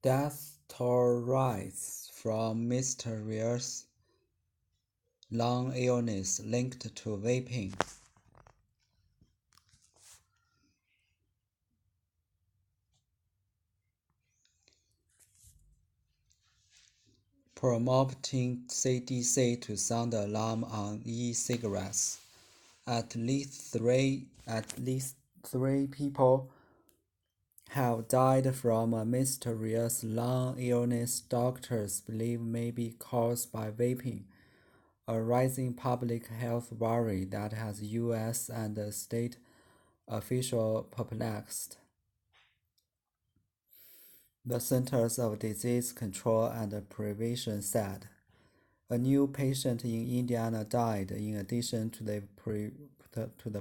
Death toll rise from mysterious lung illness linked to vaping. Prompting CDC to sound alarm on e-cigarettes. At least three people have died from a mysterious lung illness doctors believe may be caused by vaping, a rising public health worry that has U.S. and state officials perplexed. The Centers of Disease Control and Prevention said a new patient in Indiana died in addition to the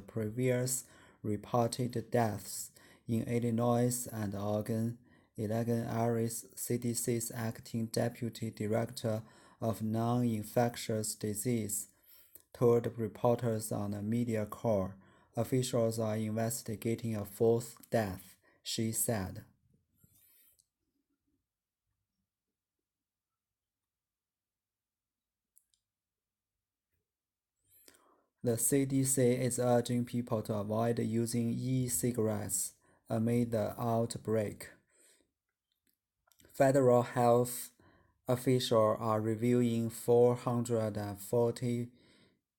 previous reported deaths in Illinois and Oregon. Elaine Aris, CDC's acting deputy director of non-infectious disease, told reporters on a media call, officials are investigating a fourth death, she said. The CDC is urging people to avoid using e-cigarettes amid the outbreak. Federal health officials are reviewing 440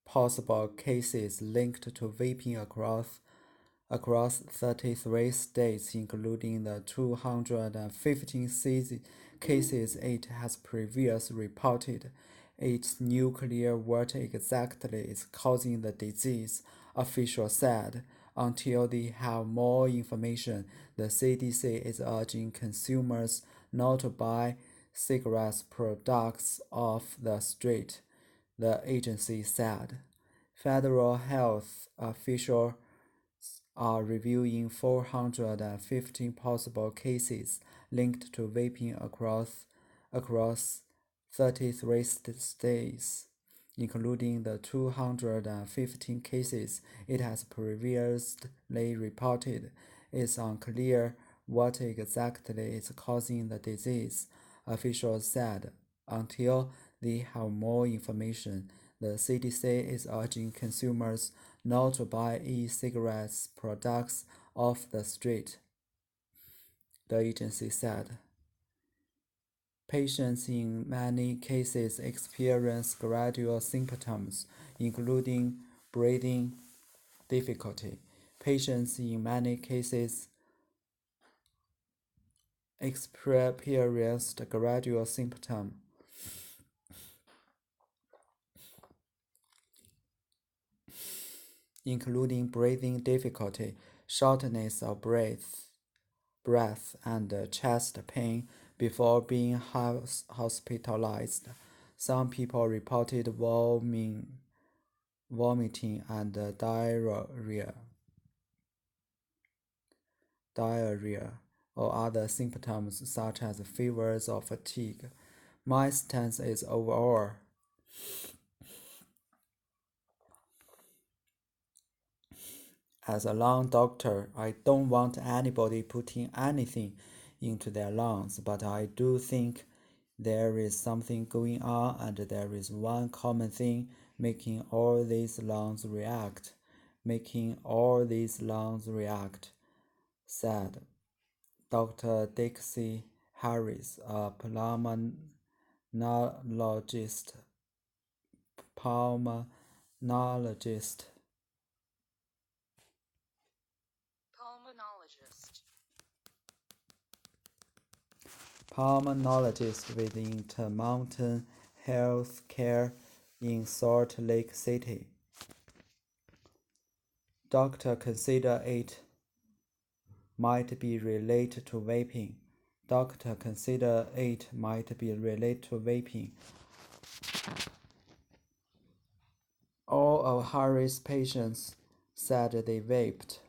possible cases linked to vaping across 33 states, including the 215 cases it has previously reported. It's nuclear what exactly is causing the disease, officials said. Until they have more information, the CDC is urging consumers not to buy cigarette products off the street, the agency said. Federal health officials are reviewing 415 possible cases linked to vaping across 33 states, including the 215 cases it has previously reported. It's unclear what exactly is causing the disease, officials said. Until they have more information, the CDC is urging consumers not to buy e-cigarettes products off the street, the agency said. Patients in many cases experience gradual symptoms, including breathing difficulty. Patients in many cases experienced gradual symptoms, including breathing difficulty, shortness of breath, and chest pain before being hospitalized. Some people reported vomiting and diarrhea, or other symptoms such as fevers or fatigue. My stance is overall. As a lung doctor, I don't want anybody putting anything into their lungs, but I do think there is something going on, and there is one common thing making all these lungs react, said Dr. Dixie Harris, a pulmonologist. Pulmonologist with Intermountain Healthcare in Salt Lake City. Doctor consider it might be related to vaping. All of Harris' patients said they vaped.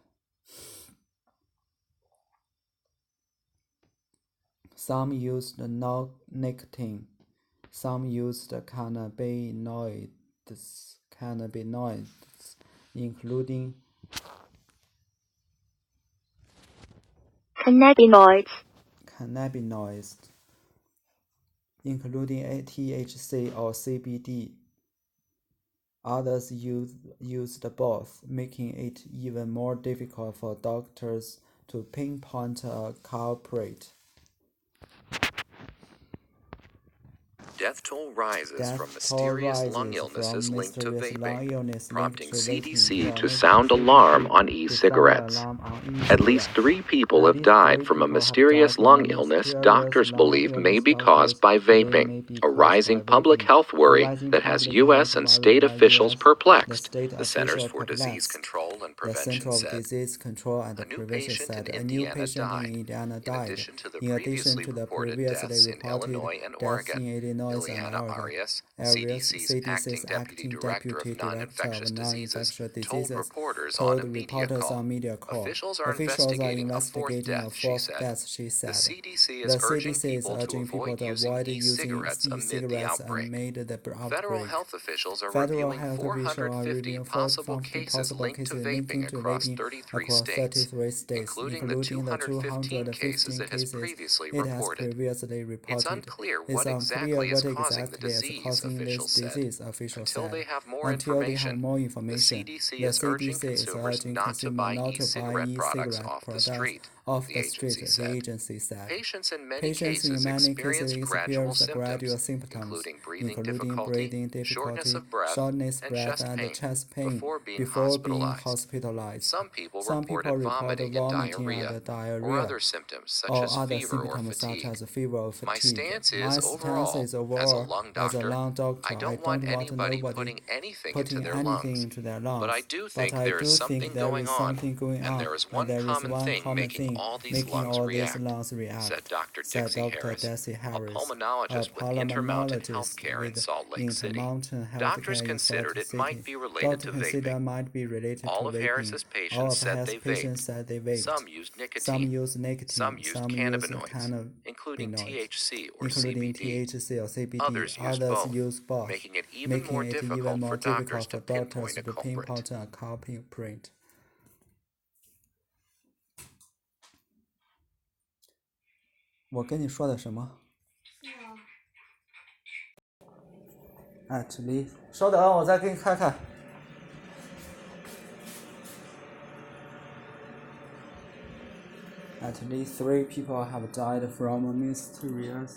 Some used nicotine, some used cannabinoids, including cannabinoids, including THC or CBD. Others used both, making it even more difficult for doctors to pinpoint a culprit. Death toll rises from mysterious lung illnesses linked to vaping, prompting CDC to sound alarm on e-cigarettes. At least 3 people have died from a mysterious lung illness doctors believe may be caused by vaping, a rising public health worry that has U.S. and state officials perplexed, the Centers for Disease Control and Prevention said. A new patient in Indiana died, in addition to the previously reported deaths in Illinois and Oregon. Ileana Arias, CDC's acting deputy director of non-infectious diseases, told reporters on a media call. Officials are investigating a fourth death, she said. The CDC is urging people to avoid using e-cigarettes amid the outbreak. Federal health officials are revealing 450 possible cases linked to vaping across 33 states, including the 215 cases it has previously reported. It's unclear what exactly is causing the disease, officials said. Until they have more information, the CDC is urging consumers not to buy e-cigarette products off the street, the agency said. Patients in many cases experience gradual symptoms, including breathing difficulty, shortness of breath, and chest pain, before being hospitalized. Some people reported vomiting and diarrhea, or other symptoms such as fever or fatigue. My stance is, overall, as a lung doctor, I don't want anybody putting anything into their lungs. But I do think there is something going on, and there is one common thing making all these lungs react, said Dr. Dixie Harris, a pulmonologist with Intermountain Healthcare in Salt Lake City. Doctors considered it might be related to vaping. All of Harris's patients said they vaped. Some used nicotine. Some used cannabinoids, including THC or CBD. Others used both, making it even more difficult for doctors to pinpoint a culprit. 我跟你说的什么？At least，稍等，我再给你看看。At least 3 people have died from a mysterious.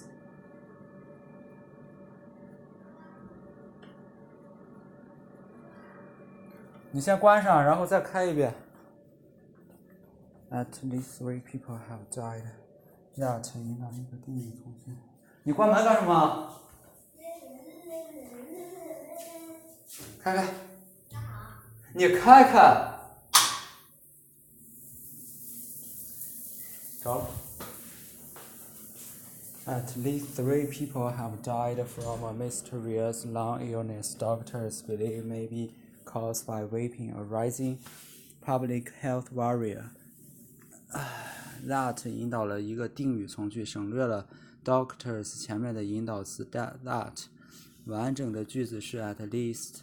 你先关上，然后再开一遍。At least 3 people have died. That 引导一个定语从句。你关门干什么？开开。你开开。着了。At least 3 people have died from a mysterious lung illness doctors believe may be caused by vaping, a rising public health worry. That 引导了一个定语从句，省略了 doctors 前面的引导词 that。完整的句子是 at least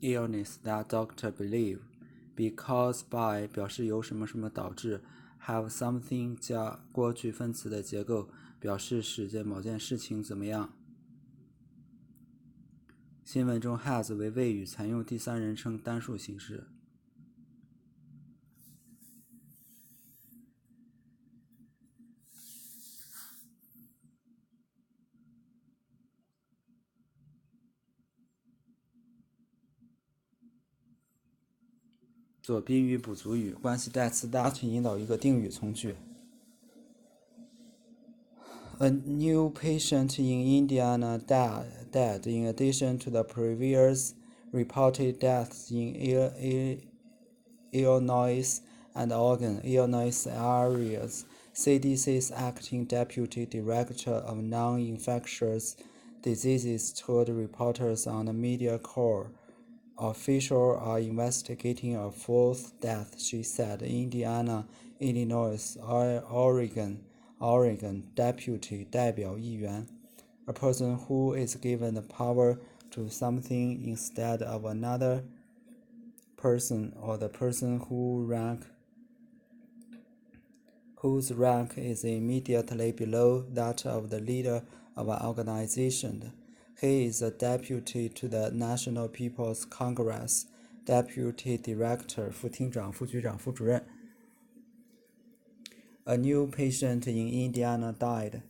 illness that doctor believe be caused by 表示由什么什么导致 have something 加过去分词的结构，表示使某件事情怎么样。新闻中 has 为谓语，采用第三人称单数形式。做宾语补足语，关系代词 that 引导一个定语从句。A new patient in Indiana died in addition to the previous reported deaths in Illinois and Oregon. Illinois Arias, CDC's acting deputy director of non-infectious diseases, told reporters on a media call. Officials are investigating a fourth death, she said. Indiana, Illinois, Oregon deputy 代表议员 a person who is given the power to something instead of another person, or the person who whose rank is immediately below that of the leader of an organization. He is a deputy to the National People's Congress, deputy director, 副厅长、副局长、副主任。A new patient in Indiana died.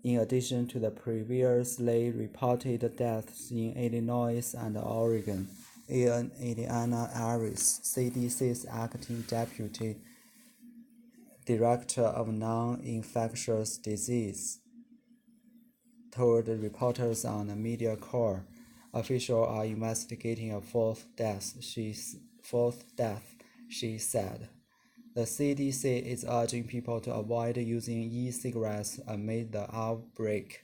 In addition to the previously reported deaths in Illinois and Oregon, in Indiana Aris, CDC's acting deputy director of non-infectious disease, told reporters on a media call, officials are investigating a fourth death, she said. The CDC is urging people to avoid using e-cigarettes amid the outbreak.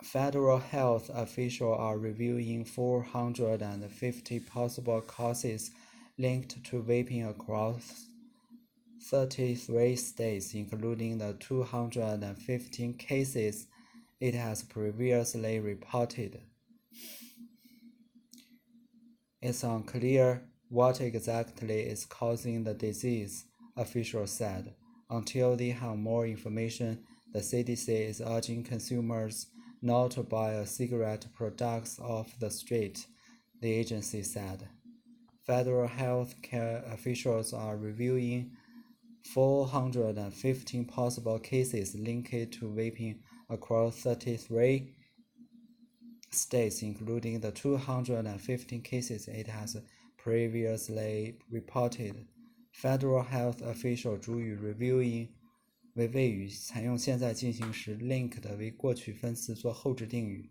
Federal health officials are reviewing 450 possible causes linked to vaping across 33 states, including the 215 cases it has previously reported. It's unclear what exactly is causing the disease, officials said. Until they have more information, the CDC is urging consumers not to buy cigarette products off the street, the agency said. Federal health care officials are reviewing 415 possible cases linked to vaping across 33 states, including the 215 cases it has previously reported. Federal health official 主语 reviewing 为谓语，采用现在进行时 linked 为过去分词做后置定语。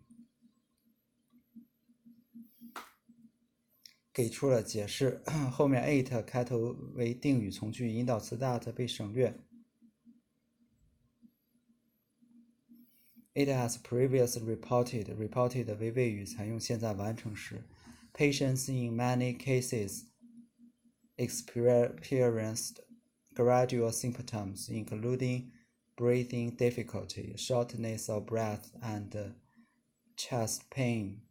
给出了解释，后面 it 开头为定语从句，引导词 that 被省略。It has previously reported 为谓语，采用现在完成时。Patients in many cases experienced gradual symptoms, including breathing difficulty, shortness of breath, and chest pain,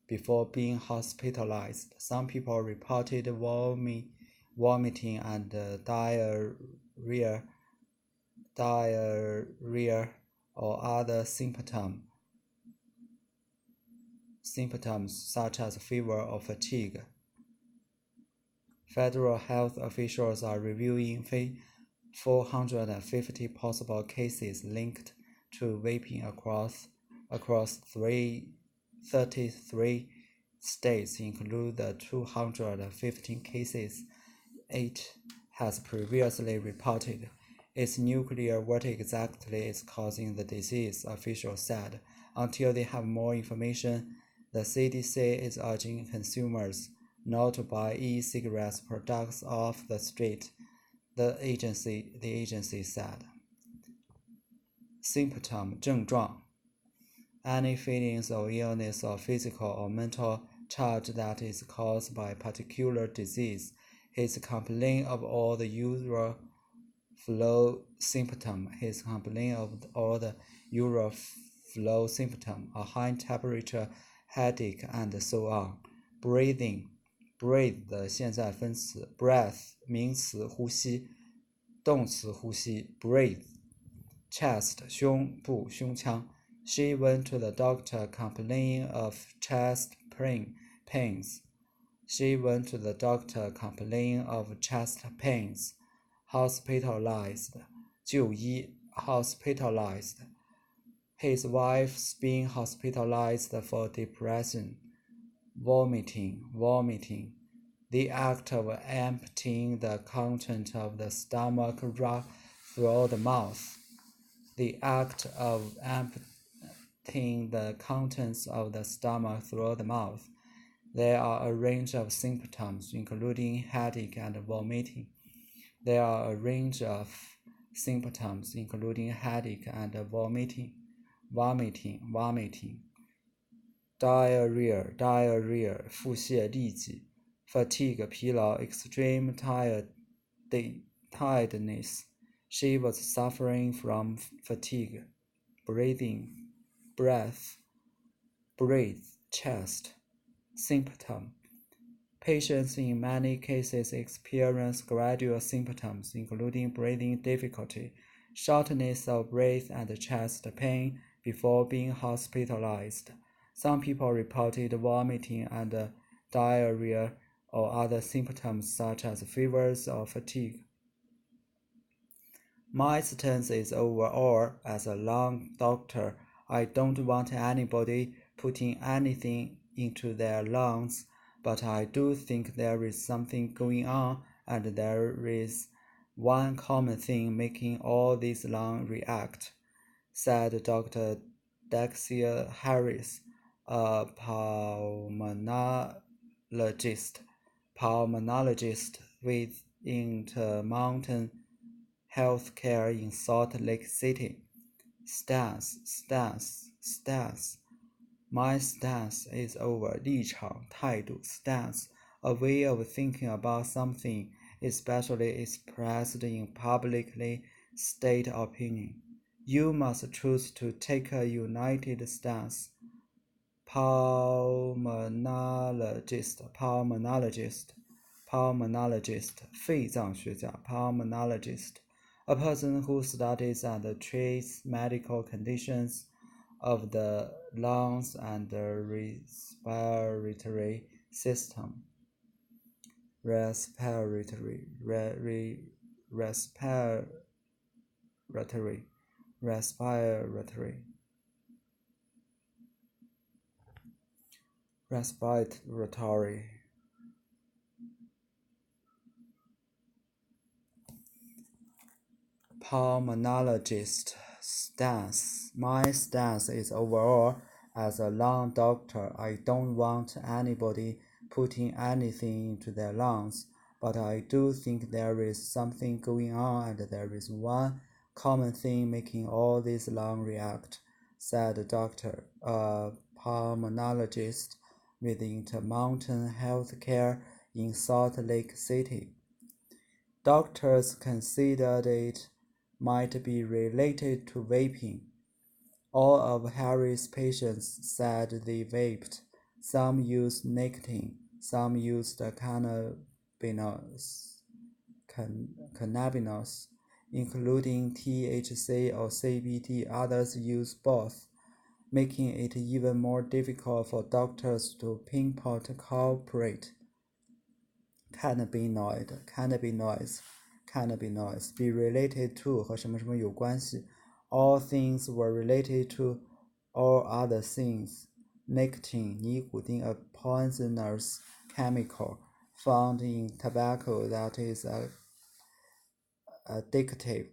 before being hospitalized. Some people reported vomiting and diarrhea or other symptoms such as fever or fatigue. Federal health officials are reviewing 450 possible cases linked to vaping across 33 states, including the 215 cases it has previously reported. It's unclear what exactly is causing the disease, officials said. Until they have more information, the CDC is urging consumers not to buy e-cigarettes products off the street, the agency said. Symptom 症状 Any feelings of illness or physical or mental charge that is caused by a particular disease. His complaint of all the usual flu symptoms. A high temperature, headache, and so on. Breathing. Breathe 的现在分词 breath 名词呼吸动词呼吸 breathe chest 胸部胸腔 She went to the doctor complaining of chest pains. She went to the doctor complaining of chest pains. Hospitalized 就医 hospitalized. His wife's been hospitalized for depression. Vomiting. The act of emptying the content of the stomach through the mouth. The act of emptying the contents of the stomach through the mouth. There are a range of symptoms, including headache and vomiting. Vomiting. Diarrhea 腹泻痢疾 Fatigue 疲劳 Extreme tiredness She was suffering from fatigue. Breathing Breathe Chest Symptom Patients in many cases experience gradual symptoms, including breathing difficulty, shortness of breath, and chest pain before being hospitalized. Some people reported vomiting and diarrhea or other symptoms such as fevers or fatigue. My stance is overall, as a lung doctor, I don't want anybody putting anything into their lungs, but I do think there is something going on, and there is one common thing making all these lungs react, said Dr. Dexia Harris, a pulmonologist with Intermountain Healthcare in Salt Lake City. Stance. My stance is over 立场态度 stance, a way of thinking about something, especially expressed in publicly stated opinion. You must choose to take a united stance. Pulmonologist, 肺脏学家 pulmonologist, a person who studies and treats medical conditions of the lungs and the respiratory system. Respiratory. Pulmonologist stance. My stance is overall, as a lung doctor, I don't want anybody putting anything into their lungs, but I do think there is something going on, and there is one common thing making all these lungs react, said a doctor, a pulmonologist with Intermountain Healthcare in Salt Lake City. Doctors considered it might be related to vaping. All of Harry's patients said they vaped. Some used nicotine, some used cannabinoids, including THC or CBD. Others use both, making it even more difficult for doctors to pinpoint the culprit. Cannabinoids be related to 和什么什么有关系 All things were related to all other things. Nicotine, 尼古丁, a poisonous chemical found in tobacco that is addictive.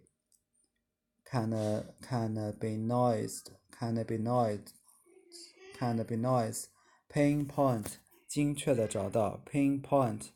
Cannabinoids, pinpoint, 精确的找到 pinpoint